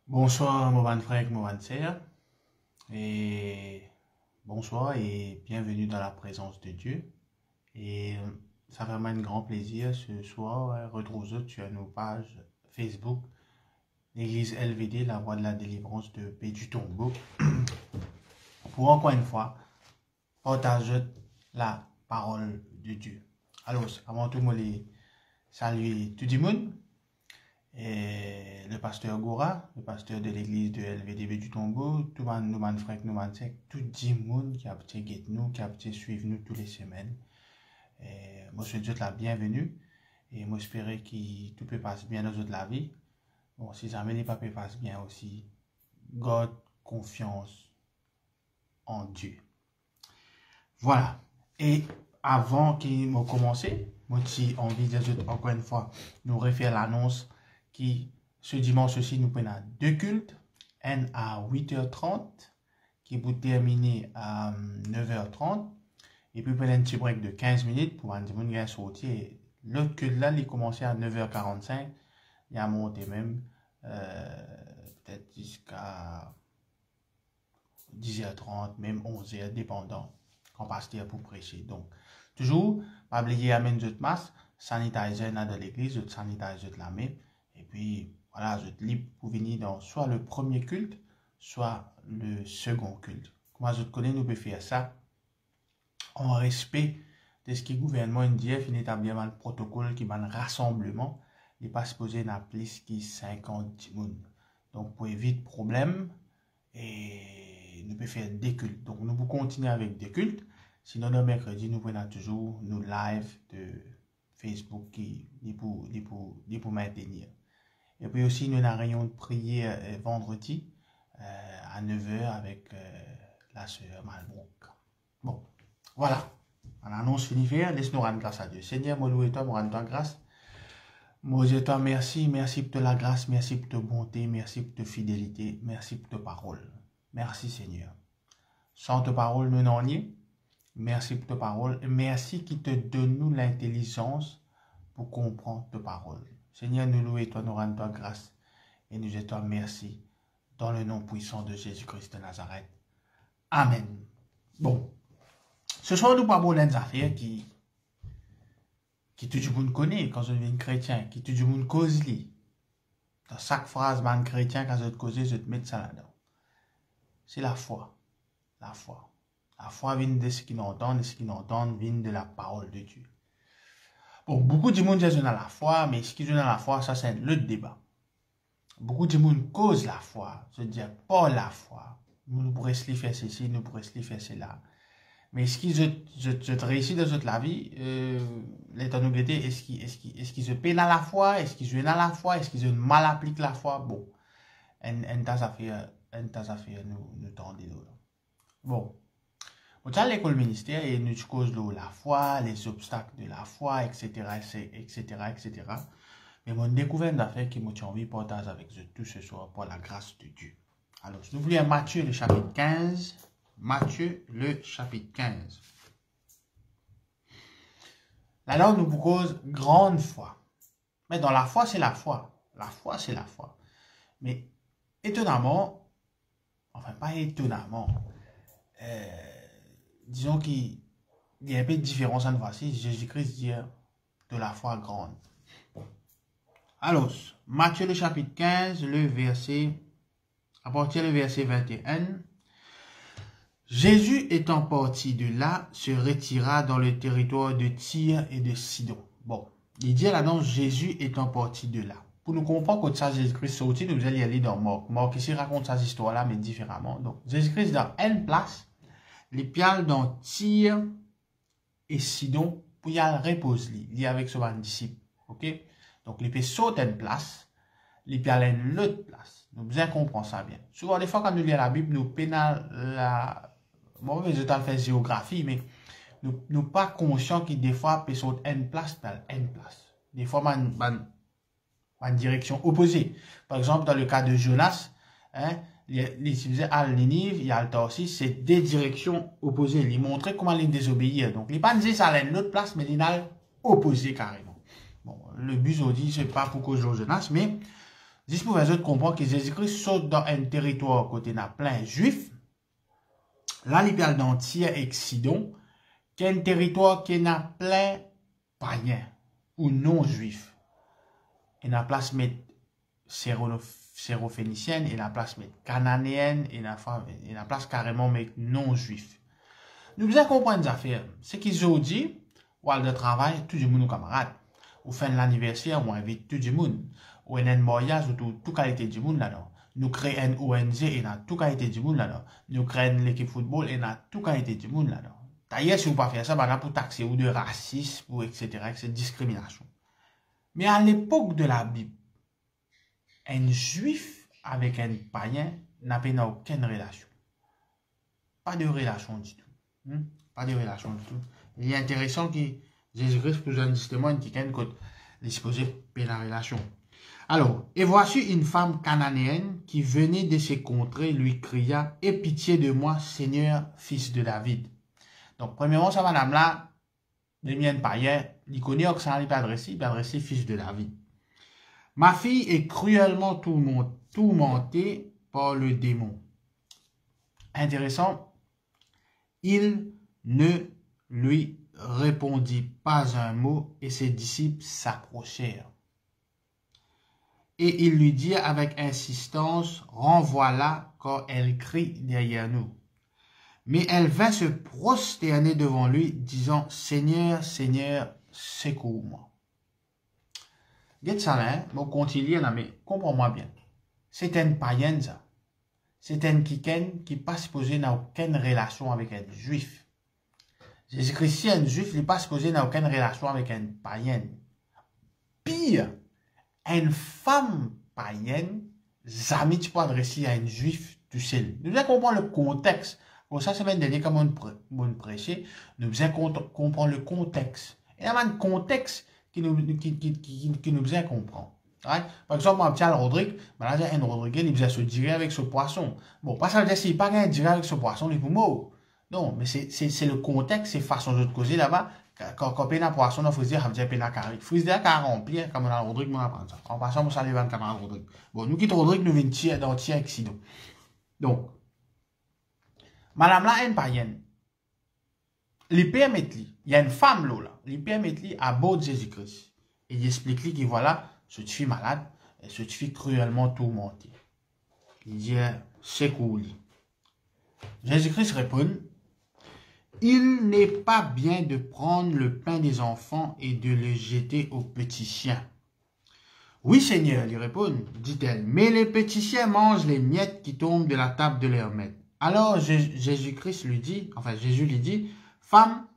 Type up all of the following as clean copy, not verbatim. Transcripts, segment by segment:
Bonsoir, mon bon frère, mon bonne sœur, et bonsoir et bienvenue dans la présence de Dieu. Et ça fait vraiment un grand plaisir ce soir retrouver sur nos pages Facebook, l'Église LVD, la voix de la délivrance de Paix du Tombeau, pour encore une fois partager la parole de Dieu. Alors, avant tout, moi, les saluer tout le monde. Et le pasteur Goura, le pasteur de l'église de LVDB du Tombeau, tout le monde, frère, tout le monde qui a été nous, qui a été suivre nous toutes les semaines. Et moi, je souhaite la bienvenue et moi, j'espère que tout peut passer bien dans la vie. Bon, si jamais les papiers passent bien aussi, garde confiance en Dieu. Voilà. Et avant qu'il me commence, moi, j'ai envie de dire encore une fois, nous refaire l'annonce qui, ce dimanche aussi, nous prenons deux cultes, un à 8h30, qui vous terminer à 9h30, et puis prenons un petit break de 15 minutes pour un dimanche sortir. L'autre culte là, il commençait à 9h45, il a monté même, peut-être jusqu'à 10h30, même 11h, dépendant, quand pasteur pour prêcher. Donc, toujours, pas oublier à mettre votre masque, sanitizer dans l'église, votre sanitizer de la main. Et puis, voilà, vous êtes libre pour venir dans soit le premier culte, soit le second culte. Comment je connais, nous pouvons faire ça en respect de ce que le gouvernement dit, il établit un protocole qui va un rassemblement, il n'est pas supposé n'a plus que 50 personnes. Donc, pour éviter problème, et nous pouvons faire des cultes. Donc, nous pouvons continuer avec des cultes. Sinon, le mercredi, nous prenons toujours nos lives de Facebook qui pour maintenir. Et puis aussi, nous avons une réunion de prière vendredi à 9h avec la sœur Malbrook. Bon, voilà. On annonce fini faire. Laisse-nous rendre grâce à Dieu. Seigneur, moi louer toi, moi rendre toi grâce. Moi je toi merci, merci pour la grâce, merci pour ta bonté, merci pour ta fidélité, merci pour ta parole. Merci Seigneur. Sans ta parole, nous n'en y. Merci pour ta parole. Merci qui te donne nous l'intelligence pour comprendre ta parole. Seigneur, nous louons toi, nous rendons toi grâce et nous disons toi merci dans le nom puissant de Jésus-Christ de Nazareth. Amen. Bon, ce soir, nous parlons d'une affaire qui tout le monde connaît quand je deviens chrétien, qui tout le monde cause. Dans chaque phrase, man chrétien, quand je te cause, je te mets ça là-dedans. C'est la foi. La foi. La foi vient de ce qu'ils entendent, et ce qu'ils entendent vient de la parole de Dieu. Bon, beaucoup de monde disent dans la foi, mais ce qu'ils ont dans la foi, ça c'est le débat. Beaucoup de monde cause la foi, se dire pas la foi. Nous pourrions se faire ceci, nous pourrions se faire cela. Mais est-ce qu'ils je réussis dans toute la vie, l'état nous guetter, est-ce qu'ils se peinent à la foi, est-ce qu'ils jouent à la foi, est-ce qu'ils mal appliquent la foi? Bon, un tas d'affaires, nous tendons. Bon. On a l'école ministère et nous causons la foi, les obstacles de la foi, etc., etc., etc. Mais mon découverte d'affaires qui m'a envie de partager avec vous tout ce soir pour la grâce de Dieu. Alors, nous voulons Matthieu le chapitre 15. Matthieu le chapitre 15. Là, nous propose grande foi. Mais dans la foi, c'est la foi. La foi, c'est la foi. Mais étonnamment, enfin pas étonnamment, disons qu'il y a un peu de différence en voici. Jésus-Christ dit de la foi grande. Alors, Matthieu le chapitre 15, le verset, à partir du verset 21, Jésus étant parti de là, se retira dans le territoire de Tyr et de Sidon. Bon, il dit là-dedans, Jésus étant parti de là. Pour nous comprendre quand ça Jésus-Christ sorti, nous allons y aller dans Marc. Marc ici raconte cette histoire-là, mais différemment. Donc, Jésus-Christ dans une place, les piales dans Tyr et Sidon, pour y aller reposer, il y avec son disciple. Ok? Donc, les pieds sautent à une place, les piales à une autre place. Nous bien comprendre ça bien. Souvent, des fois, quand nous lisons la Bible, nous pénal la. Moi, je vais faire géographie, mais nous pas conscients qu'il des fois, peut sauter à une place, à une place. Des fois, en direction opposée. Par exemple, dans le cas de Jonas, hein, il faisait à Ninive, il y a le Tarsis, c'est des directions opposées. Il montrait comment il désobéir. Donc, il n'est pas dit ça à une autre place, mais il a opposé carrément. Bon, le but, je dis, c'est pas pour cause de Jonas, mais Juste pour les autres comprendre que Jésus-Christ saute dans un territoire côté n'a plein juif. Là, il parle dans Tyr et Sidon, qui est un territoire qui n'a plein païens ou non-juifs. Et la place met sérophénicienne, et la place met cananéenne, et la place carrément met non-juif. Nous devons comprendre des affaires. Ce qu'ils ont dit, ou à le travail, tout le monde nos camarades. Ou fin de l'anniversaire, on invite tout le monde. Ou un mariage, ou toute qualité du monde là-dedans. Nous créons une ONG, et dans toute qualité du monde là-dedans. Nous créons l'équipe football, et dans toute qualité du monde là-dedans. D'ailleurs, si vous ne pouvez pas faire ça, bah, pour taxer ou de racisme, ou etc., etc., discrimination. Mais à l'époque de la Bible, un juif avec un païen n'a aucune relation. Pas de relation du tout. Pas de relation du tout. Il est intéressant que Jésus-Christ pose un justement qui est disposé pour la relation. Alors, et voici une femme cananéenne qui venait de ces contrées lui cria, aie pitié de moi, Seigneur, fils de David. Donc, premièrement, ça, madame-là, les miennes païens, il connaît que ça n'est pas adressé, il est adressé fils de David. Ma fille est cruellement tourmentée par le démon. Intéressant, il ne lui répondit pas un mot et ses disciples s'approchèrent. Et il lui dit avec insistance, renvoie-la car elle crie derrière nous. Mais elle vint se prosterner devant lui, disant, Seigneur, Seigneur, secours-moi. Get ça là, mon continue là, mais comprends-moi bien. C'est une païenne, ça. C'est un qui pas supposé n'a aucune relation avec un juif. Jésus-Christ, un juif, il n'est pas supposé n'a aucune relation avec une païenne. Pire, une femme païenne, jamais tu peux adresser à un juif tout seul. Nous devons comprendre le contexte. Pour ça, semaine dernière, comme on prêchait, nous devons comprendre le contexte. Il y a un contexte qui nous besoin comprendre. Right? Par exemple, moi, Pierre Rodrigue, là, j'ai un Rodrigue, il besoin se direr avec ce poisson. Bon, pas ça veut dire s'il pas gagné direr avec ce poisson, il est pour mort. Non, mais c'est le contexte, c'est façon de causer là-bas. Quand on a un poisson, on faut dire, on va dire, on a carré. Il faut dire, on a rempli, comme on a Rodrigue, on apprend ça. En passant, on salue le camarade Rodrigue. Bon, nous quittons Rodrigue, nous venons dans Tia avec Sido. Donc, madame là, une païenne. Il permet, il y a une femme là, il permet à bord de Jésus-Christ. Et il explique lui que voilà, cette fille malade, et cette fille cruellement tourmentée. Il dit, secours-lui. Jésus-Christ répond, il n'est pas bien de prendre le pain des enfants et de le jeter aux petits chiens. Oui, Seigneur, lui répond, dit-elle, mais les petits chiens mangent les miettes qui tombent de la table de leur maître. Alors Jésus-Christ lui dit, Jésus lui dit, femme,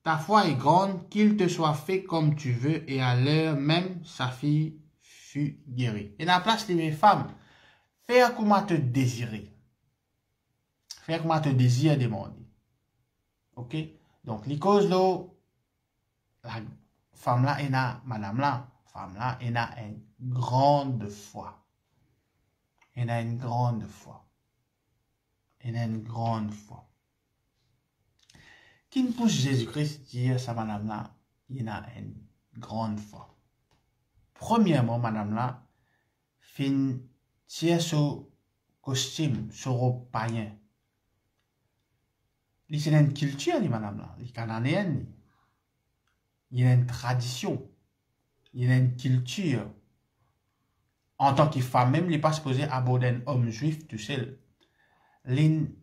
ta foi est grande, qu'il te soit fait comme tu veux, et à l'heure même, sa fille fut guérie. Et la place de mes femmes, faire comment te désirer. Faire comment te désire demander. Ok? Donc, les causes là, la femme là, elle a, madame là, femme là, elle a une grande foi. Elle a une grande foi. Elle a une grande foi. Qui ne pousse Jésus-Christ dire ça, madame là, il a une grande foi. Premièrement, madame là, fin tire son costume, son païen. Il y a une culture, madame là, les cananéennes. Il y a une tradition. Il y a une culture. En tant que femme, même, il n'est pas supposé aborder un homme juif tout seul. Il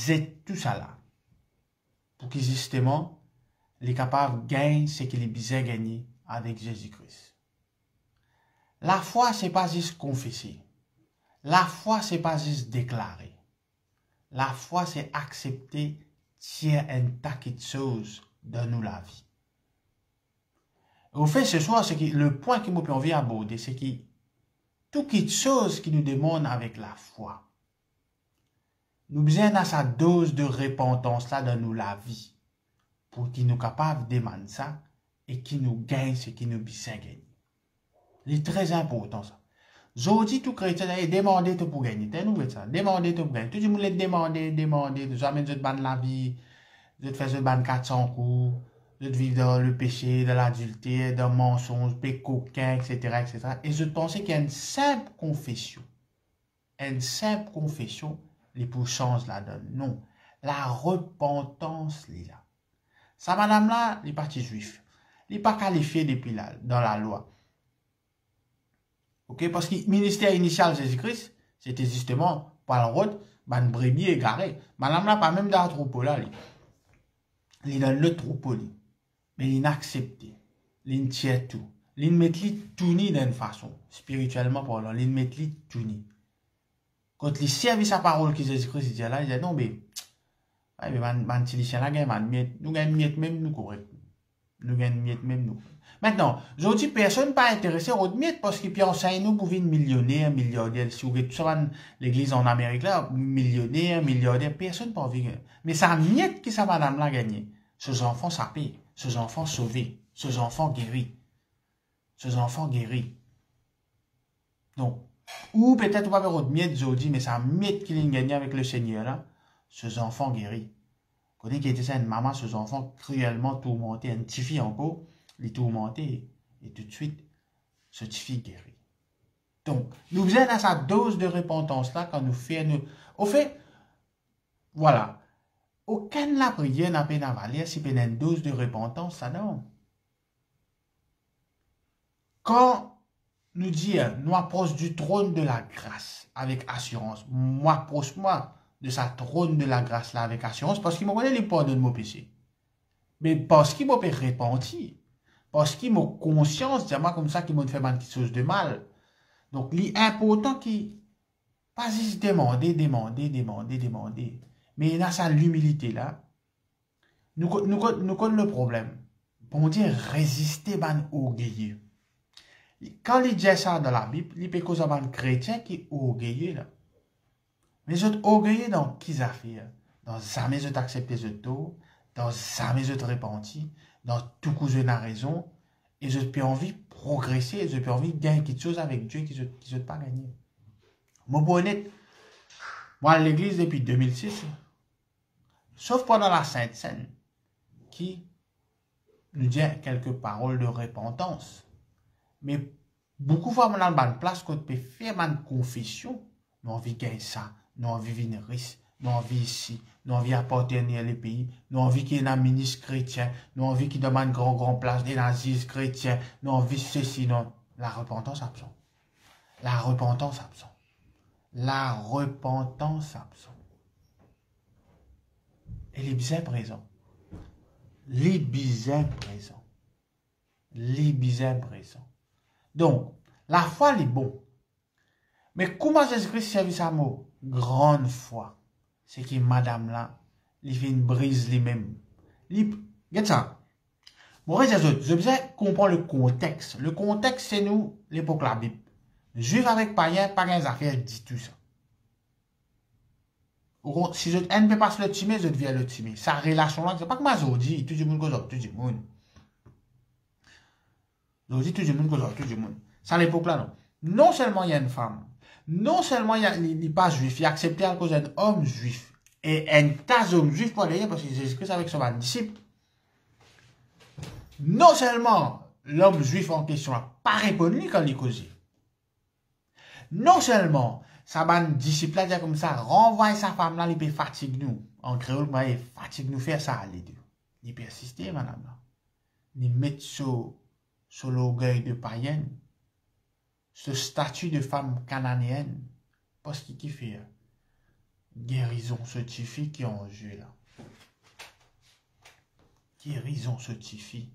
est tout ça là. Pour qu'il justement, il est capable de gagner ce qu'il est besoin de gagner avec Jésus-Christ. La foi, ce n'est pas juste confesser. La foi, ce n'est pas juste déclarer. La foi, c'est accepter tiens un taquet de choses dans nous la vie. Au fait, ce soir, le point que moi envie d'aborder, c'est que tout quelque chose qui nous demande avec la foi, nous besoin à sa dose de repentance là dans nous la vie, pour qu'il nous capable de demander ça et qu'il nous gagne ce qui nous besoin gagner. C'est très important ça. Aujourd'hui, tout chrétien a demandé pour gagner. Demandez pour gagner. Tout le monde a demandé. Jamais je te banne la vie. Je te fais 400 coups. Je vivre dans le péché, dans l'adultère, dans le mensonge, péché coquin, etc., etc. Et je pensais qu'il y a une simple confession. Une simple confession, les pour change la donne. Non. La repentance, là. Ça, madame là, les partis juifs. Il n'est pas qualifié depuis là, dans la loi. Ok? Parce que le ministère initial de Jésus-Christ, c'était justement, par le route, une brebis égarée. Madame là, pas même dans le troupeau là. Il est dans le troupeau. Mais il accepte. Il tient tout. Il met tout ni d'une façon. Spirituellement parlant, il met tout ni. Quand il servait sa parole que Jésus-Christ dit là, il dit non, mais, nous gagnons miette même nous correct. Nous gagnons miette même nous. Maintenant, je dis personne pas intéressé au miette parce qu'il enseigne nous pour une millionnaire, milliardaire. Si vous voyez tout ça, l'église en Amérique là, millionnaire, milliardaire, personne pas envie. Mais ça miette qui ça madame là gagné. Ces enfants ça paye. Ces enfants sauvés. Ces enfants guéris. Ces enfants guéris. Donc, ou peut-être pas faire autre miette, je dis, mais ça miette qu'il a gagné avec le Seigneur là. Ces enfants guéris. Quand il était ça, une maman, ces enfants cruellement tourmentés, une petite fille encore, les tourmentés, et tout de suite, ce petit fille guérit. Donc, nous faisons à sa dose de repentance là, quand nous faisons, au fait, voilà, aucune la prière n'a pas valer si c'est une dose de repentance, ça non. Quand nous disons, nous approchons du trône de la grâce avec assurance, moi, approche-moi de sa trône de la grâce là avec assurance, parce qu'il m'a donné les pardons de mon péché. Mais parce qu'il m'a repenti, parce qu'il m'a conscience, c'est moi comme ça qu'il m'a fait quelque chose de mal. Donc, l'important qui pas juste demander. Mais il a ça l'humilité là. Nous connaissons le problème. Pour dire résister ban orgueilleux. Quand il dit ça dans la Bible, il peut causer un chrétien qui est orgueilleux là. Mais je suis orgueilleux dans qui affaires? Dans jamais je t'accepte les autres, dans jamais je te repentis, dans tout coup je n'ai raison, et je peux envie de progresser, je peux envie de gagner quelque chose avec Dieu qui je ne pas gagner. Moi, pour honnête, moi à l'église depuis 2006, sauf pendant la Sainte Seine, qui nous dit quelques paroles de repentance. Mais beaucoup de fois, on a une place qu'on peut faire une confession, nous envie de gagner ça. Nous envie de venir riche, nous envie ici, nous envie appartenir les pays, nous envie qu'il y ait un ministre chrétien, nous envie qu'il demande grand place des nazis chrétiens, nous envie ceci, non. La repentance absent. La repentance absent. La repentance absent. Et les bizarres présents. Les bizarres présents. Les bizarres présents. Donc, la foi est bon. Mais comment Jésus-Christ servi sa mot? Grande foi. C'est que madame là, il fait une brise lui-même. Regarde ça. Bon, je besoin comprendre le contexte. Le contexte, c'est nous, l'époque de la Bible. Juif avec païen, païen affaires, dit tout ça. Si je ne peux pas le tuer, je deviens le tuer. Sa relation là, c'est pas comme je dis, tout le monde cause tout le monde. Je dis tout le monde cause tout le monde. C'est à l'époque là, non. Non seulement il y a une femme, non seulement il n'est pas juif, il a accepté à cause d'un homme juif. Et un tas d'hommes juifs pour aller parce que Jésus-Christ avec son disciple. Non seulement l'homme juif en question n'a pas répondu quand il causait. Non seulement sa disciple a dit comme ça, renvoie sa femme là, il peut fatiguer nous. En créole, il fatigue nous faire ça les deux. Il persiste, madame là. Il met sur l'orgueil de païenne. Ce statut de femme cananéenne, parce qu'il fait guérison ce tifi qui est en jeu là. Guérison ce tifi.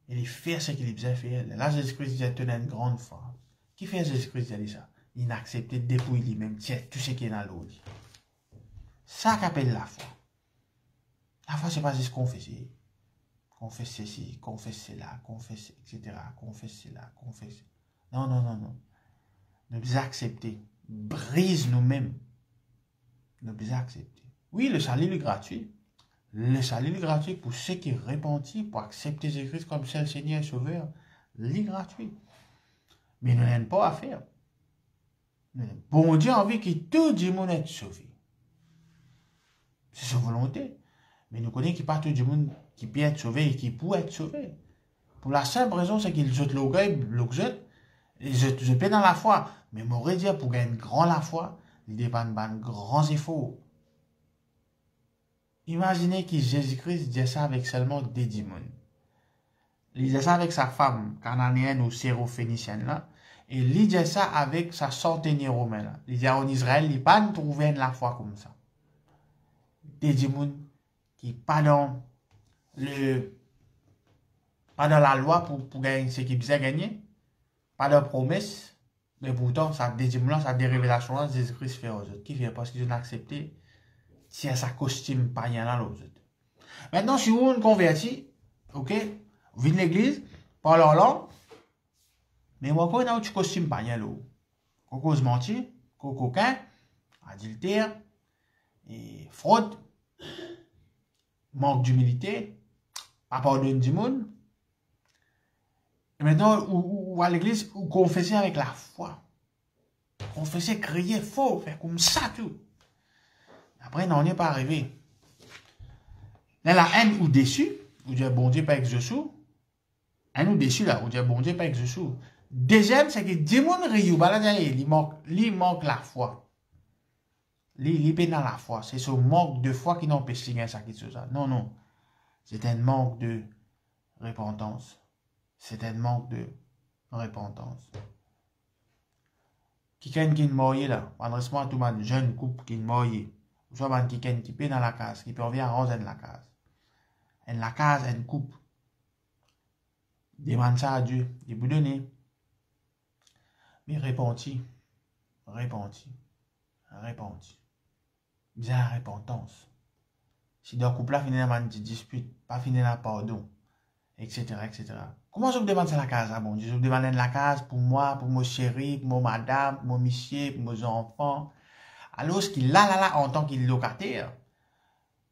Et il fait ce qu'il faisait faire. Là, Jésus-Christ a tenu une grande foi. Qui fait Jésus-Christ a dit ça? Il a accepté de dépouiller lui-même, tiens, tout ce qui est dans l'eau. Ça qu'appelle la foi. La foi, c'est pas juste confesser. Confesser ceci, confesser là, confesser, etc. Confesser là, confesser. Non. Nous devons accepter. Brise nous-mêmes. Nous devons accepter. Oui, le salut est gratuit. Le salut est gratuit pour ceux qui repentent, pour accepter Jésus-Christ comme seul Seigneur et Sauveur. Il est gratuit. Mais nous n'avons pas à faire. Bon Dieu a envie que tout le monde soit sauvé. C'est sa volonté. Mais nous connaissons qu'il n'y a pas tout le monde qui peut être sauvé et qui peut être sauvé. Pour la simple raison, c'est qu'ils jetent l'orgueil, je peux dans la foi. Mais m'aurait dit pour gagner grand la foi, il dépend de grands efforts. Imaginez que Jésus-Christ dit ça avec seulement des démons. Il dit ça avec sa femme cananéenne ou syrophénicienne là. Et il dit ça avec sa centenière romaine là. Il dit en Israël, il n'a pas trouvé la foi comme ça. Des démons qui pas dans la loi pour gagner ce qu'ils besoin gagner. Pas de promesse. Mais pourtant, ça des démons là, ça des révélations là, Jésus-Christ fait aux autres. Qui fait parce qu'ils ont accepté. Si à sa costume païen là l'autre. Maintenant, si vous converti, ok, vous venez de l'église, parlez en langue, mais moi, quand on a un costume païen là, qu'on cause mentir, qu'on coquin, adultère, et fraude, manque d'humilité, pas pardonner du monde. Et maintenant, ou à l'église, ou confesser avec la foi. Confesser, crier faux, faire comme ça tout. Après, on n'est pas arrivé. Dans la haine ou déçu, ou dire bon Dieu pas exaucé, haine ou déçu là, ou dire bon Dieu pas exaucé. Deuxième, c'est que démon riou, il manque la foi. Il est dans la foi. C'est ce manque de foi qui n'empêche rien ça qui se ça. Non, non. C'est un manque de repentance. C'est un manque de repentance. Quelqu'un qui est mort là, adresse-moi à tout le monde, jeune couple qui est mort. Soit quelqu'un qui peut dans la case, qui peut revenir à rendre la case. En la case, en coupe. Demande ça à Dieu. Il vous donne. Mais répenti. Bien la repentance. Si dans le couple là, finit dans une dispute, pas finit dans pardon, etc., etc. Comment je vous demande ça la case, bon Dieu? Je vous demande la case pour moi, pour mon chéri, pour mon madame, pour mon monsieur, pour mes enfants. Alors, ce qu'il là, en tant que locataire,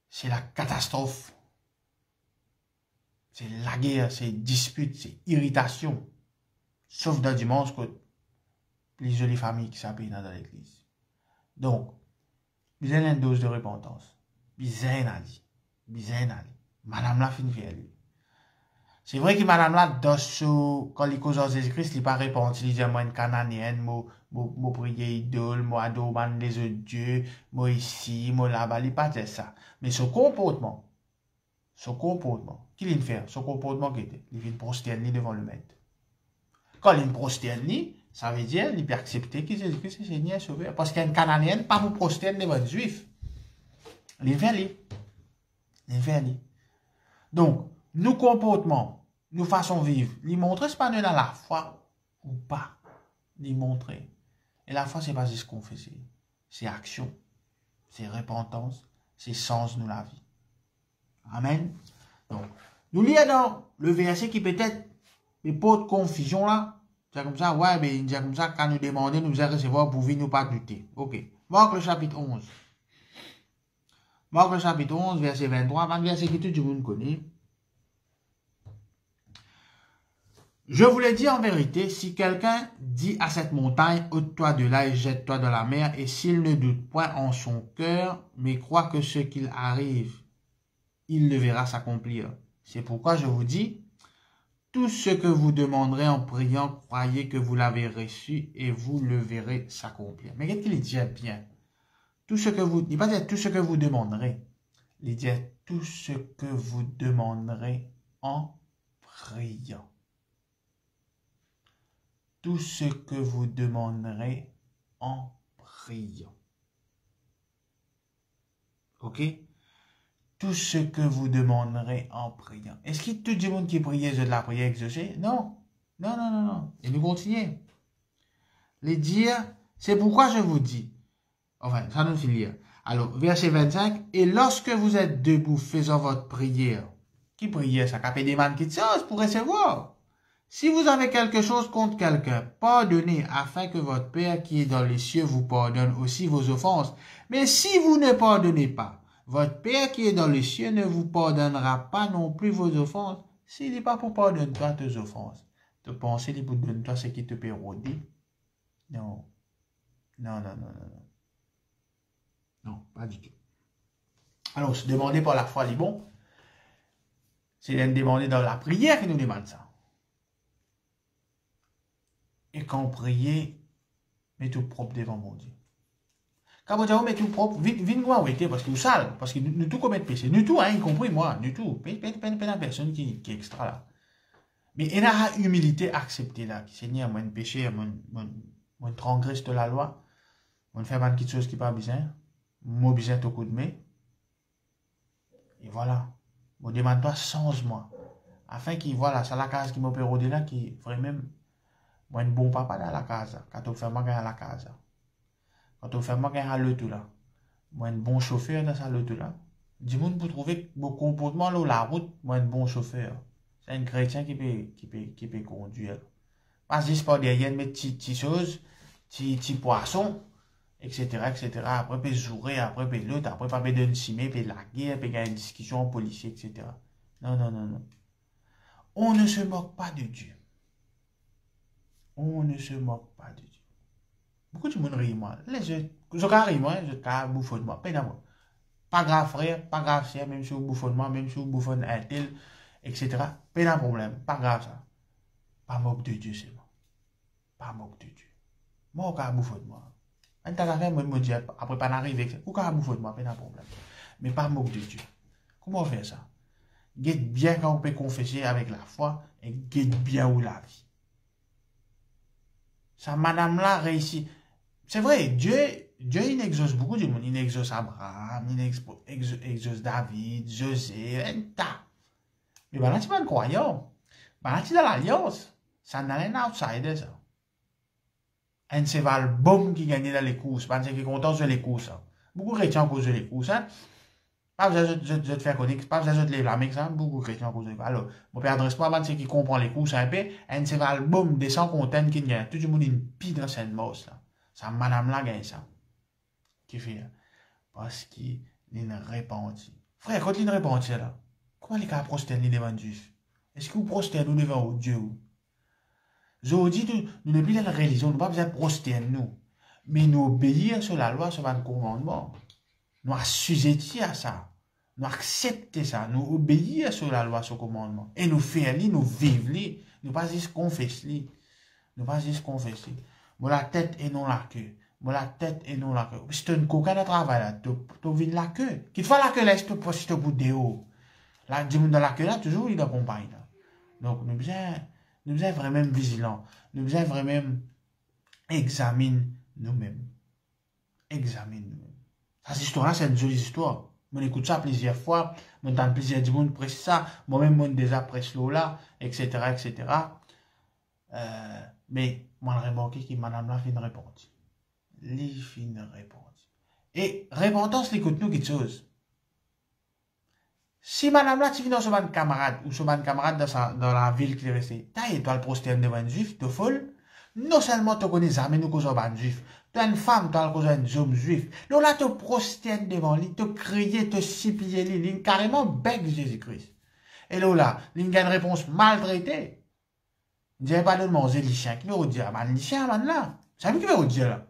c'est la catastrophe. C'est la guerre, c'est dispute, c'est irritation. Sauf dans dimanche que les jolies familles qui s'appellent dans l'église. Donc, vous avez une dose de repentance. Vous avez Madame la fin faire lui. C'est vrai que madame là, quand il cause en Jésus-Christ, il n'est pas répandu. Il dit moi une cananéenne, moi prier idole, moi adorer les autres dieux, moi ici, moi là-bas, il n'est pas de ça. Mais ce comportement, qu'il fait, ce comportement qui était, il vient prosterner devant le maître. Quand il prosterne, ça veut dire qu'il peut accepter que Jésus-Christ est Seigneur et Sauveur. Parce qu'un cananéen, pas pour prosterner devant un juif. Il fait. Donc, nos comportements, nos façons de vivre, les montrer, ce n'est pas dans la foi ou pas. Les montrer. Et la foi, ce n'est pas juste confesser. C'est action. C'est repentance. C'est sens de la vie. Amen. Donc, nous lisons dans le verset qui peut-être n'est pas de confusion là. C'est comme ça, ouais, mais il dit comme ça, quand nous demandons, nous allons recevoir pour venir nous pas douter. Ok. Marc le chapitre 11. Marc le chapitre 11, verset 23, un verset que tout le monde connaît. Je vous le dis en vérité, si quelqu'un dit à cette montagne, ôte-toi de là et jette-toi dans la mer, et s'il ne doute point en son cœur, mais croit que ce qu'il arrive, il le verra s'accomplir. C'est pourquoi je vous dis, tout ce que vous demanderez en priant, croyez que vous l'avez reçu et vous le verrez s'accomplir. Mais qu'est-ce qu'il dit bien? Tout ce que vous, il va dire tout ce que vous demanderez. Il dit tout ce que vous demanderez en priant. Tout ce que vous demanderez en priant. Ok? Tout ce que vous demanderez en priant. Est-ce qu'il y a tout le monde qui priait de la prière exaucée? Non. Non. Et nous continuons. Les dire, c'est pourquoi je vous dis. Enfin, ça nous finit. Alors, verset 25. Et lorsque vous êtes debout faisant votre prière. Qui priait? Ça capait des man qui te pour recevoir. Si vous avez quelque chose contre quelqu'un, pardonnez afin que votre Père qui est dans les cieux vous pardonne aussi vos offenses. Mais si vous ne pardonnez pas, votre Père qui est dans les cieux ne vous pardonnera pas non plus vos offenses. S'il n'est pas pour pardonner toi tes offenses, te penser qu'il pour donner toi ce qui te peut rôder. Non. Non, pas du tout. Alors, se demander par la foi, les bon, c'est de demander dans la prière qui nous demande ça. Et quand on prie, mets tout propre devant mon Dieu. Quand on dit, oh, mets tout propre, vite moi, oui, parce que vous sale, parce que nous tout commettons péché. Nous tout, hein, y compris moi, nous tout. Pas la personne qui est extra là. Mais il y a une humilité acceptée là, qui Seigneur, moi, un péché, moi, transgresse de la loi, moi, faire quelque chose qui n'est pas besoin, moi, besoin de coup de main. Et voilà. Moi, demande pas change-moi. Afin qu'il, voilà, c'est la case qui m'opère au-delà, qui vraiment, moi, un bon papa dans la case, quand on fait moi gagner la case. Quand on fait moi gagner le tout là. Moi, un bon chauffeur dans sa loto là. Dis-moi pour trouver mon comportement là, la route, moi, un bon chauffeur. C'est un chrétien qui peut conduire. Pas juste par derrière, mettre petites choses, petits poissons, etc., etc. Après, peut jouer, après, peut l'autre, après, pas peut donner cimé, peut la guerre, peut gagner une discussion policier, etc. Non, non, non, non. On ne se moque pas de Dieu. On ne se moque pas de Dieu. Beaucoup de monde rit, moi. Je carry, moi, je carry bouffon de moi. Pas grave, frère, pas grave, c'est même si vous bouffon de moi, même si vous bouffon un tel, etc. Pas de problème, pas grave ça. Pas moque de Dieu, c'est moi. Pas moque de Dieu. Moi, on carry bouffon de moi. Un tas d'affaires, moi, je me dis, après, pas d'arriver, ou carry bouffon de moi, pas de problème. Mais pas moque de Dieu. Comment on fait ça? Guette bien quand on peut confesser avec la foi et guette bien où la vie. Ça, madame là réussit. C'est vrai, Dieu, il exauce beaucoup de monde. Il exauce Abraham, il exauce David, José, un tas. Mais ben là, tu pas un croyant. Ben là, tu dans l'alliance. Ça n'a rien outsider, ça. Un c'est le bon qui gagne dans les courses. Ben c'est qui est content sur les courses. Beaucoup de chrétiens cause de les courses. Hein. Pas besoin de te faire connaître, pas besoin de te lever la main, ça. Beaucoup de chrétiens cause de les courses. Alors, mon père adresse pas, ben c'est qui comprend les courses un peu. Un c'est le bon descend content qui gagne. Tout le monde une pile dans cette mouse, là. Ça, madame là gagne ça. Qui fait? Parce qu'il est répandu. Frère, quand il est répandu là, comment les gars prosternent devant Dieu? Est-ce que vous prosternez devant Dieu? Je dis, nous ne plus dans la religion, nous ne pas besoin de prosterner nous. Mais nous obéir sur la loi, sur le commandement. Nous assujettir à ça. Nous accepter ça. Nous obéir sur la loi, sur le commandement. Et nous faire, nous vivre, nous pas juste confesser. Nous pas juste confesser. Moi, la tête et non la queue. Moi, la tête et non la queue. Si tu as une coquin de travail là, tu vis la queue. Qu'il faut la queue là, si tu postes au bout de haut. Là, dis-moi dans la queue là, toujours il accompagne. Donc, nous besoin vraiment vigilants. Nous besoin vraiment examiner nous-mêmes. Examine nous-mêmes. Cette histoire-là, c'est une jolie histoire. On écoute ça plusieurs fois. On entend plusieurs du monde presse ça. Moi-même, on déjà presse là, etc., etc. Mais, moi, j'ai remarqué que madame là fait une réponse. Les fait une réponse. Et, repentance, l'écoute nous quelque chose. Si madame là, tu viens dans son camarade, ou son camarade dans la ville qui est restée, t'as étoile prosterne devant un juif, t'es folle. Non seulement tu connais ça, mais nous cause un juif. Tu es une femme, tu as cause un homme juif. Donc là, tu prosternes devant lui, tu cries, tu supplies lui, carrément bec Jésus-Christ. Et là, il a une réponse maltraitée. Il dit, pas de manger les chiens. Qui veut dire, man, les chiens, man, là. C'est lui qui veut dire, là.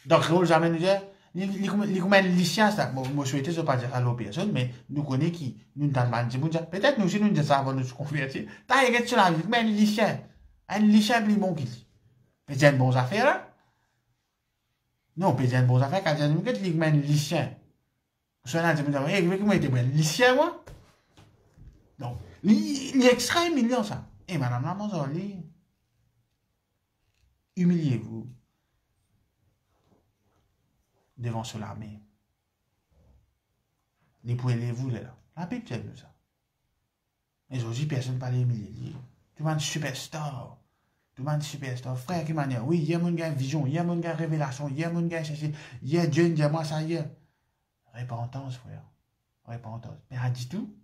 Donc, là, jamais nous dire, il comme un lycéen, ça. Moi, je souhaitais ne pas dire ça à l'autre personne, mais nous connaissons qui, nous nous dire, peut-être nous aussi, nous disons ça avant de nous convertir. T'as regardé sur la vie, comme un lycéen. Un lycéen, plus bon qu'il dit. Peut-être une bonne affaire, là. Non, peut-être une bonne affaire, quand il dit, peut-être qu'il un lycéen. Je suis là, je me dis, comment il était un lycéen, moi? Donc, il est extrêmement humiliant, ça. Et madame la Manzoli, humiliez-vous devant ce l'armée. Dépouillez-vous là. La Bible tient nous ça. Mais aujourd'hui, personne ne parle humilier. Tu vas un superstar. Tu vas un superstar. Frère, qui m'a dit, oui, il y a mon gars vision, il y a mon gars révélation, il y a mon gars chercher, il y a Dieu, il y a moi, ça y est. Repentance, frère. Repentance. Mais elle dit tout.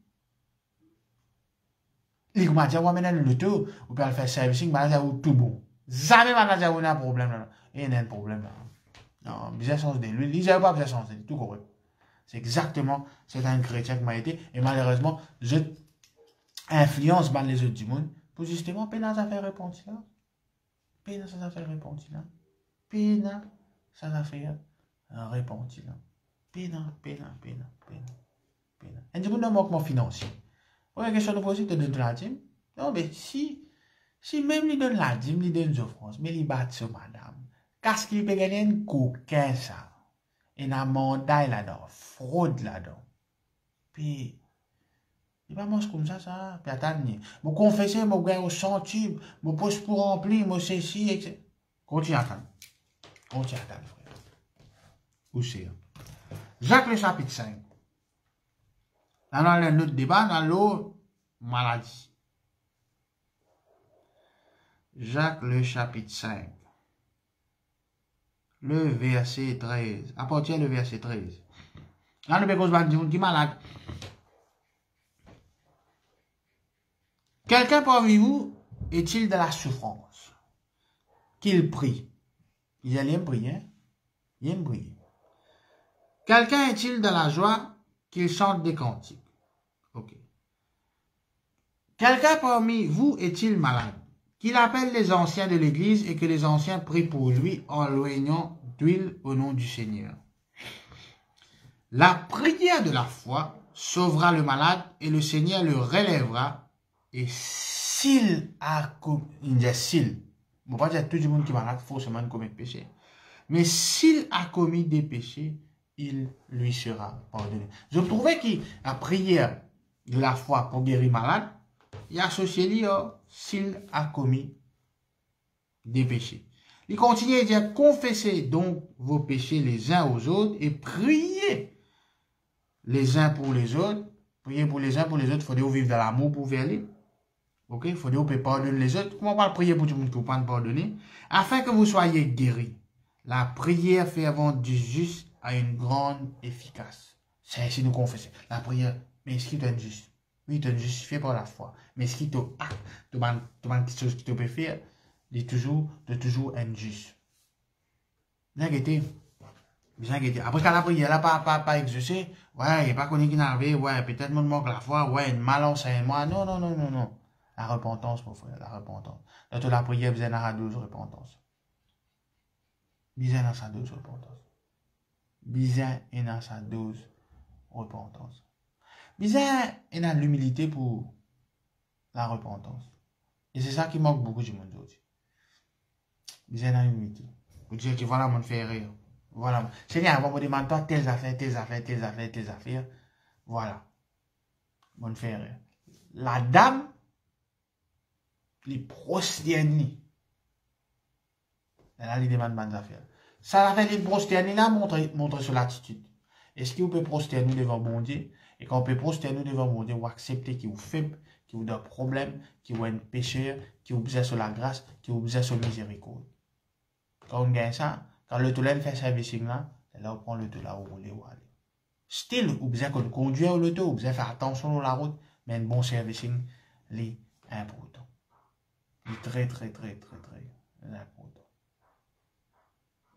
Il m'a dit, ouais, maintenant, le tout, ou peut faire servicing, mais là, tout bon. Jamais, manager, on a un problème là. Et il y a un problème là. Non, bizarre sens de lui. Il n'a pas besoin de sens de tout correct. C'est exactement, c'est un chrétien qui m'a été, et malheureusement, je influence les autres du monde pour justement peine à faire répondre là. Peine à faire répondre là. Peine à faire répondre là. Pena. Et du coup, un manquement financier. Ouais, question de poser, te donne la dîme. Non, mais si même il donne la dîme, il donne une offrande, mais il bat sur madame. Qu'est-ce qu'il peut gagner un coquin, ça? Et un mandat là-dedans, fraude là-dedans. Puis, il va manger comme ça. Puis attends, je confesse, je gagne au centime, je pose pour remplir, je sais si, etc. Continue à attendre. Frère. Où c'est? Jacques le chapitre 5. Dans notre débat, dans l'eau, maladie. Jacques le chapitre 5. Le verset 13. À partir du verset 13. Là, le pécos va dire qui est malade. Quelqu'un parmi vous est-il de la souffrance? Qu'il prie. Il aime prier. Il aime prier. Quelqu'un est-il de la joie? Qu'il chante des cantiques. Ok. Quelqu'un parmi vous est-il malade? Qu'il appelle les anciens de l'église et que les anciens prient pour lui en loignant d'huile au nom du Seigneur. La prière de la foi sauvera le malade et le Seigneur le relèvera. Et s'il a commis, il dit s'il, bon pas dire tout le monde qui est malade forcément commettre péché, mais s'il a commis des péchés, il lui sera pardonné. Je trouvais que la prière de la foi pour guérir malade, il associé s'il a commis des péchés. Il continue à dire, confessez donc vos péchés les uns aux autres et priez les uns pour les autres. Priez pour les uns pour les autres, il faut vivre dans l'amour pour vers lui. Ok, il faut pardonner les autres. Comment on va prier pour tout le monde qui ne peut pas pardonner? Afin que vous soyez guéris. La prière fervente du juste a une grande efficace. C'est si nous confessons. La prière, mais est-ce qu'il est juste? Oui, il est justifié par la foi. Mais ce qui te acte, quelque chose qui te peut faire, il est toujours injuste. Bien guetté. Après, quand la prière n'a pas exaucé, ouais, il n'y a pas connu qui n'arrive, ouais, peut-être mon manque la foi, ouais, une malance à moi. Non. La repentance, mon frère, la repentance. Dans la prière, vous avez 12 repentance. Bizarre dans sa 12 repentance. Bizarre est dans sa 12 repentance. Bizarre est dans l'humilité pour la repentance. Et c'est ça qui manque beaucoup du monde aujourd'hui. Bizarre dans l'humilité. Vous dire que voilà, mon fait rire. Voilà. Seigneur, on me demande toi telles affaires. Voilà. Mon fait rire. La dame, les prosternés. Elle a les demandes bonnes affaires. Ça la fait les prosternés là, montre sur l'attitude. Est-ce que vous pouvez prosterner devant mon Dieu? Et quand on peut prosterner devant mon Dieu, vous acceptez qu'il vous faible, qu'il vous donne problème, qu'il vous est un pécheur, qu'il vous besoin sur la grâce, qu'il vous besoin sur la miséricorde. Quand on gagne ça, quand le toulin fait service là, on prend le tout là où vous voulez aller. Style, vous besoin qu'on conduise au loto, vous besoin faire attention à la route, mais un bon service est important. Il est très important.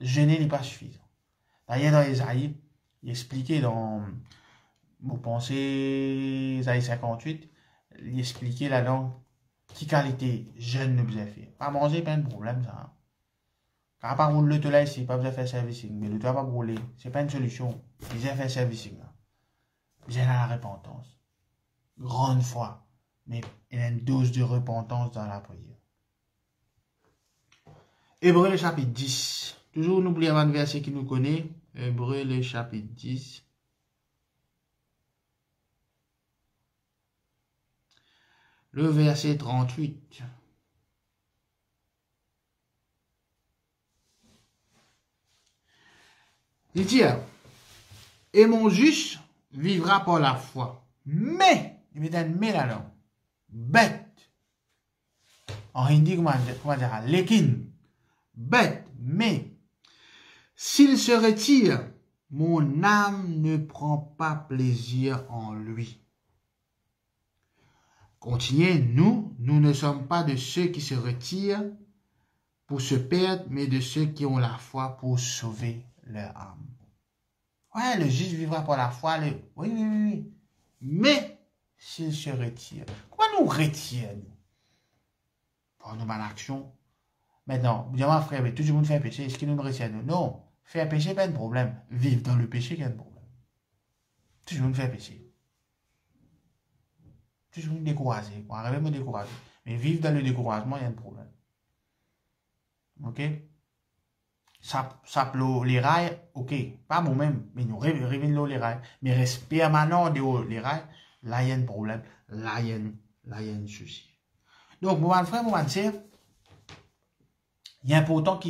Gêner n'est pas suffisant. D'ailleurs, dans Isaïe, il expliquait dans, vous pensez, Isaïe 58, il expliquait là-dedans, qui qualité jeune ne besoin faire. Pas manger, pas de problème, ça. Hein. Quand pas rouler le toit ici, pas besoin de faire servicing, mais le toit pas rouler, c'est pas une solution. Il besoin faire servicing, là. Besoin de la repentance. Grande foi. Mais il y a une dose de repentance dans la prière. Hébreux, le chapitre 10. Toujours n'oubliez pas un verset qui nous connaît. Hébreux, le chapitre 10. Le verset 38. Il dit, et mon juste vivra par la foi. Mais, il met un mais là-dedans. Bête. En hindi, comment dire, lekin. Bête, mais, s'il se retire, mon âme ne prend pas plaisir en lui. Continuez, nous ne sommes pas de ceux qui se retirent pour se perdre, mais de ceux qui ont la foi pour sauver leur âme. Ouais, le juste vivra par la foi. Oui. Mais, s'il se retire, comment nous retire, nous? Pour nous mal action. Maintenant, vous dites, frère, mais tout le monde fait péché, est-ce qu'il nous retire, nous? Non. Faire péché, pas de problème. Vivre dans le péché, il y a un problème. Toujours me faire péché. Toujours me décourager. Pour arriver à me décourager. Mais vivre dans le découragement, il y a un problème. Ok? Ça les rails, ok. Pas moi-même, mais nous révélons les rails. Mais reste permanent de les rails, là, il y a un problème. Là, il y a un souci. Donc, mon frère, mon sœur, il est important que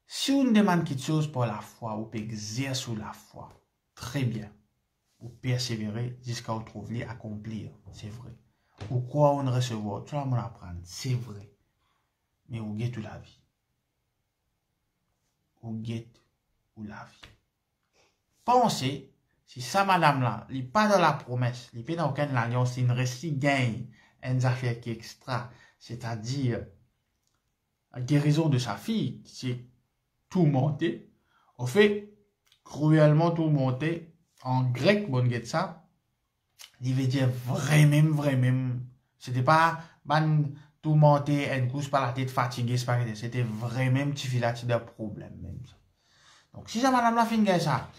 si on demande quelque chose pour la foi, on peut exercer la foi. Très bien. Ou persévérer jusqu'à on trouve les accomplir. C'est vrai. Ou quoi on recevoir. Tout le monde apprendre. C'est vrai. Mais on guette la vie. On guette ou la vie. Pensez, si ça, madame là, il n'est pas dans la promesse, il n'est pas dans aucune alliance, il ne reste gagne une affaire qui est extra, c'est-à-dire la guérison de sa fille, qui est tout monté, au fait, cruellement tout monté, en grec, bon get ça, il veut dire vraiment, c'était pas, tout monté, une couche par la tête fatiguée, c'était vraiment petit filati de problème, même ça. Donc, si ça, madame la fin de ça,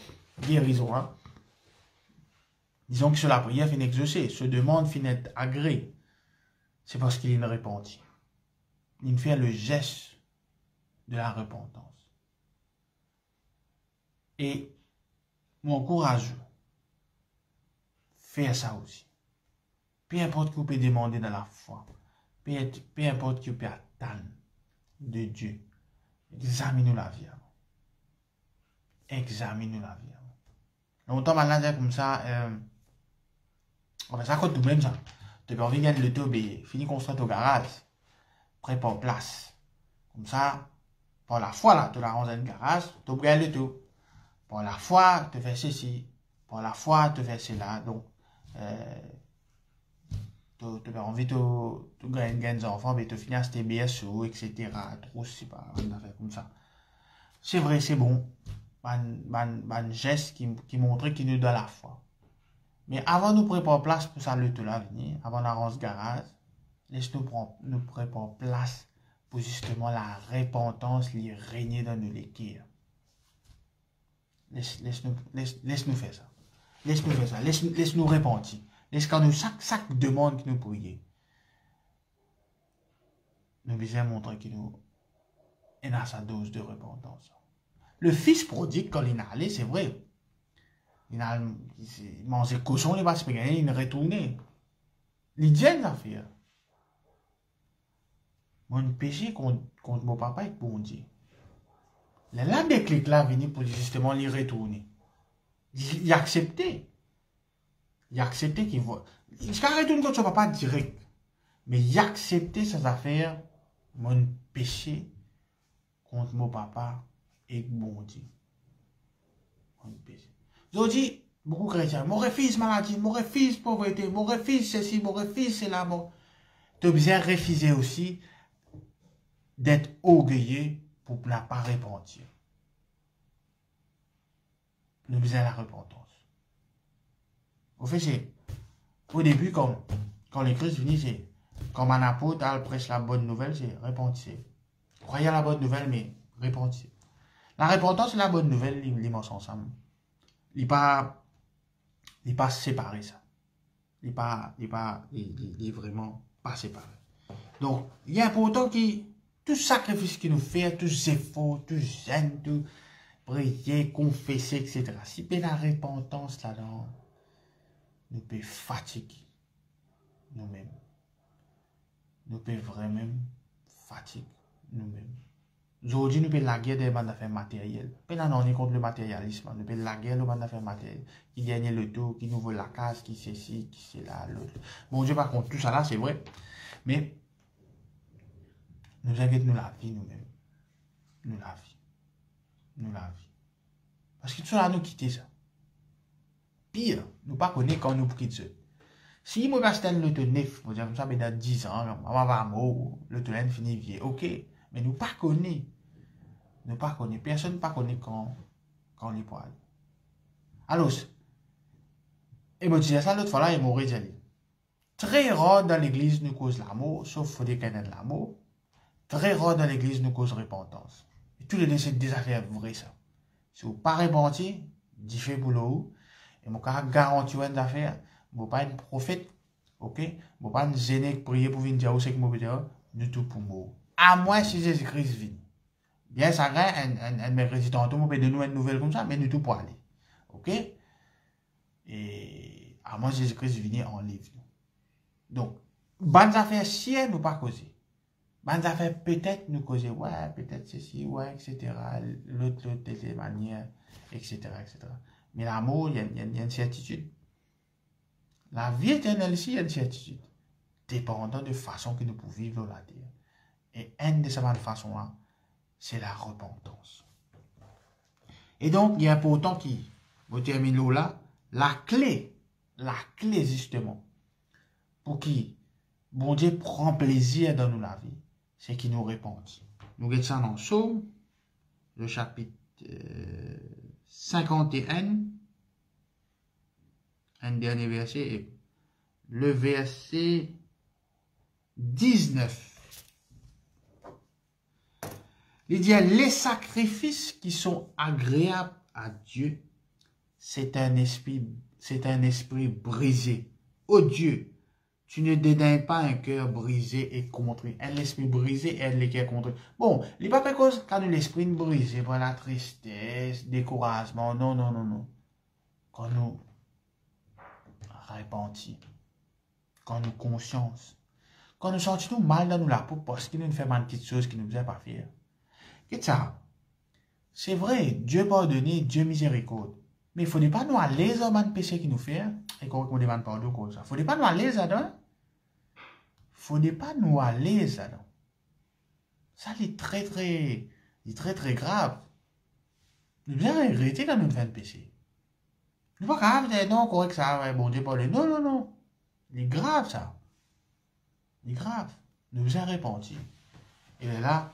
guérison, hein, disons que sur la prière fin exaucée, se demande fin être agréé, c'est parce qu'il y a une repentie. Il fait le geste de la repentance. Et mon courage, faire ça aussi. Peu importe que vous pouvez demander dans la foi, peu importe que vous pouvez attendre de Dieu, examinez la vie. Examinez la vie. Longtemps maintenant, comme ça, ça coûte tout même ça. Tu peux envie de gagner le taux, fini construire au garage, prépare place. Comme ça, pour la fois là, tu l'as rangé dans le garage, tu peux gagner le taux. Pour la foi, tu fais ceci. Pour la foi, tu fais cela. Donc, tu as envie de gagner des enfants, mais tu finis à tes BSO, etc. Trop, c'est pas une affaire comme ça. C'est vrai, c'est bon. Un geste qui montre qu'il nous donne la foi. Mais avant de nous préparer place pour ça, le tout l'avenir, avant d'arranger ce garage, laisse-nous préparer place pour justement la repentance qui régner dans nos cœurs. Laisse-nous faire ça. Laisse-nous faire ça. Laisse-nous repentir. Laisse-nous chaque demande que nous prions. Nous devons montrer qu'il nous a sa dose de repentance. Le fils prodigue, quand il est allé, c'est vrai. Il a mangé cochon, il va se gagner, il est retourné. Il dit une affaire. Mon péché contre mon papa est bon Dieu. Là, déclic là venu pour justement l'y retourner. Il a accepté. Il a accepté qu'il voit. Il se retourne contre son papa direct. Mais il a accepté ses affaires, mon péché contre mon papa et bon Dieu. Mon péché. Je dis, beaucoup de chrétiens, mon refuse maladie, mon refuse pauvreté, mon refuse ceci, mon refuse cela. Tu as besoin de refuser aussi d'être orgueilleux pour ne pas repentir. Nous avons besoin de la repentance. Au fait, c'est au début, quand les Christ viennent, c'est comme un apôtre, elle prêche la bonne nouvelle, c'est repentir. Croyez à la bonne nouvelle, mais repentir. La repentance et la bonne nouvelle, ils marchent ensemble. Il pas séparé ça. Il est vraiment pas séparé. Donc, il est important que tout sacrifice qu'il nous fait, tous efforts, tout gêne, tout prier, confesser, etc. Si il y a la repentance là-dedans, nous pouvons fatiguer nous-mêmes. Nous pouvons vraiment fatiguer nous-mêmes. Aujourd'hui, nous pouvons la guerre des bandes d'affaires matérielles. Nous pouvons contre le matérialisme. Nous pouvons la guerre des bandes d'affaires matérielles. Qui gagne le tour, qui nous veut la case, qui c'est ci, qui c'est là, l'autre. Bon Dieu, par contre, tout ça là, c'est vrai. Mais, nous inquiétons la vie nous-mêmes. Nous la vie. Nous la vie. Parce que tout ça là, nous quitter ça. Pire, nous pas connaître quand nous quittons. Si moi, je suis le neuf, vous dire comme ça, mais dans 10 ans, maman va mourir, le temps finit vieux. Ok. Mais nous pas connaît. Nous pas connaît. Personne ne pas connaît quand il peut aller. Alors, et moi, je disais ça l'autre fois là, il m'a dit. Très rare dans l'église nous cause l'amour, sauf faut dire qu'il y a de l'amour. Très rare dans l'église nous cause repentance. Et tous les deux, c'est des affaires vraies, ça. Si vous ne pas repentir, diffé pour l'eau. Et mon cas garantit une affaire, je ne suis pas un prophète, ok? Je ne suis pas un gêné prier pour venir dire où c'est que je peux dire, du tout pour moi. À moins si Jésus-Christ vient. Bien, ça gagne, un mercredi tantôt, je peux donner une nouvelle comme ça, mais du tout pour aller. Ok? Et à moins Jésus-Christ vienne en livre. Donc, bonnes affaires, si elle nous pas causer. Bonnes affaires, peut-être nous causer, ouais, peut-être ceci, ouais, etc. L'autre, de telle manière, etc., etc. Mais l'amour, il y a une certitude. La vie éternelle ici, il y a une certitude. Dépendant de façon que nous pouvons vivre la terre. Et une de ces façons-là, c'est la repentance. Et donc, il est important qui, vous terminez là, la clé justement, pour qui bon Dieu prend plaisir dans nous la vie, c'est qu'il nous repentit. Nous regardons ça dans Psaume, le chapitre 51, un dernier verset, et le verset 19. Il dit, les sacrifices qui sont agréables à Dieu, c'est un esprit brisé. Oh Dieu, tu ne dédaignes pas un cœur brisé et contrit. Un esprit brisé et un cœur contrit. Bon, il n'est pas cause quand l'esprit brisé par la tristesse, découragement. Non, non, non, non. Quand nous repentis, quand nous conscience, quand nous sentons mal dans nous la peau parce qu'il nous fait mal petites choses qui ne nous faisait pas faire. Qu'est-ce que ça? C'est vrai, Dieu pardonne, Dieu miséricorde. Mais il ne faut pas nous aller dans le péché qui nous fait. Et qu'on demande pardon comme ça. Il ne faut pas nous aller là-dedans. Il ne faut pas nous aller là-dedans. Ça, c'est très grave. Nous devons arrêter quand nous faisons le péché. Nous ne pouvons pas dire non, correct ça, ouais, bon Dieu pardonne. Non, non, non. C'est grave ça. C'est grave. Nous devons repentir. Et là,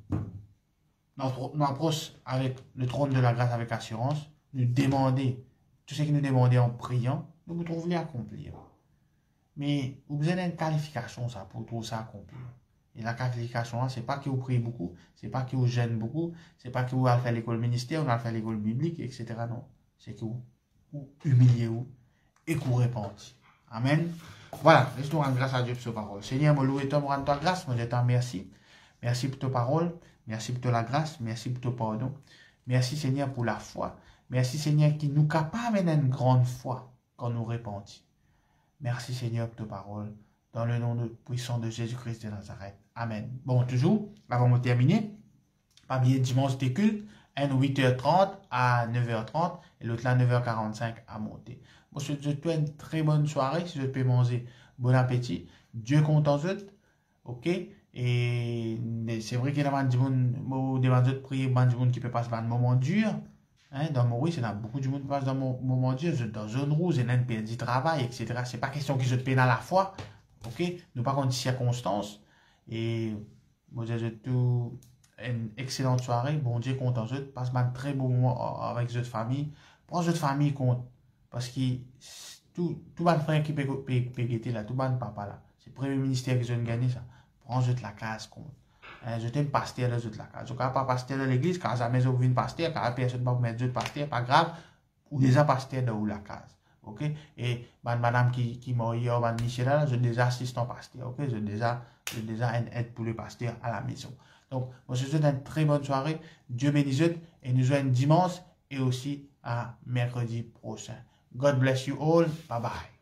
nous approchons avec le trône de la grâce avec assurance. Nous demander, tout ce que nous demandons en priant, nous vous trouvons accomplir. Mais vous avez une qualification ça, pour tout ça accomplir. Et la qualification, ce n'est pas que vous priez beaucoup, ce n'est pas que vous gênez beaucoup, ce n'est pas que vous allez faire l'école ministère, vous allez faire l'école biblique, etc. Non. C'est que vous humiliez et que vous répandez. Amen. Voilà, laisse-nous rendre grâce à Dieu pour sa parole. Seigneur, moi louer toi, moi rendre ta grâce, moi je t'en remercie. Merci pour ta parole, merci pour ta grâce, merci pour ton pardon. Merci Seigneur pour la foi. Merci Seigneur qui nous capable d'une grande foi quand nous répandons. Merci Seigneur pour ta parole. Dans le nom puissant de Jésus-Christ de Nazareth. Amen. Bon, toujours, avant de terminer, pas oublier dimanche des cultes, un 8h30 à 9h30 et l'autre là 9h45 à monter. Bon, je te souhaite une très bonne soirée. Si je peux manger, bon appétit. Dieu compte en eux. Ok? Et c'est vrai qu'il y a des gens prier, des gens qui peuvent passer par un moment dur. Hein, dans Maurice, il y a beaucoup de gens qui passent dans un moment dur, dans zone rouge, il y a une perte du travail, etc. Ce n'est pas question qu'ils se peinent à la fois. Ok? Nous pas contre circonstances. Et moi, je souhaite une excellente soirée. Bon Dieu compte en eux. Passe un très bon moment avec votre famille. Prends votre famille compte. Parce que tout le frère qui peut guetter là, tout le papa là, c'est le premier ministère qui a gagné ça. Prends votre la case compte. Je t'aime pasteur dans la case. Je ne pas pasteur dans l'église, quand jamais je viens pasteur, quand personne ne va mettre d'autres pasteur, pas grave. Ou déjà pasteur dans la case. Ok? Et madame qui m'a eu, Michel là, je déjà assistant pasteur. Ok? Je déjà une aide pour le pasteur à la maison. Donc, moi je vous souhaite une très bonne soirée. Dieu bénisse et nous joignent dimanche et aussi à mercredi prochain. God bless you all. Bye bye.